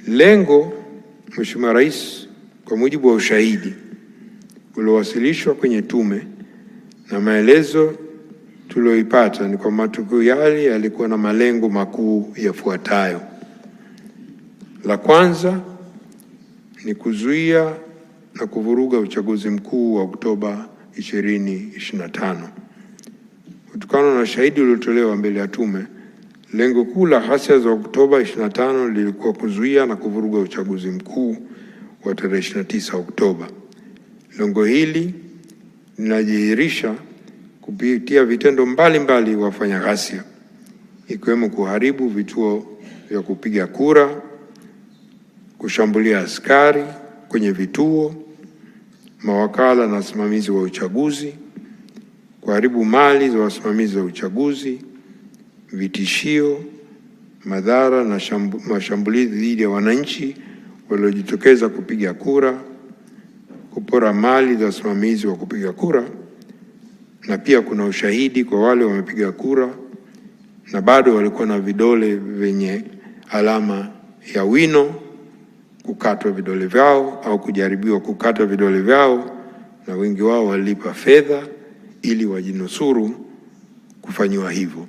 Lengo, Mheshimiwa Rais, kwa mujibu wa ushahidi uliowasilishwa kwenye tume na maelezo tulioipata, ni kwa matukio yale yalikuwa na malengo makuu yafuatayo. La kwanza ni kuzuia na kuvuruga uchaguzi mkuu wa Oktoba 2025. Kutokana na ushahidi uliotolewa mbele ya tume, lengo kuu la ghasia za Oktoba 25 lilikuwa kuzuia na kuvuruga uchaguzi mkuu wa tarehe 29 Oktoba. Lengo hili linadhihirisha kupitia vitendo mbalimbali wafanya ghasia, ikiwemo kuharibu vituo vya kupiga kura, kushambulia askari kwenye vituo, mawakala na wasimamizi wa uchaguzi, kuharibu mali za wasimamizi wa uchaguzi, vitishio, madhara na mashambulizi dhidi ya wananchi waliojitokeza kupiga kura, kupora mali za wasimamizi wa kupiga kura, na pia kuna ushahidi kwa wale wamepiga kura na bado walikuwa na vidole vyenye alama ya wino, kukatwa vidole vyao au kujaribiwa kukata vidole vyao, na wengi wao walipa fedha ili wajinusuru kufanyiwa hivyo.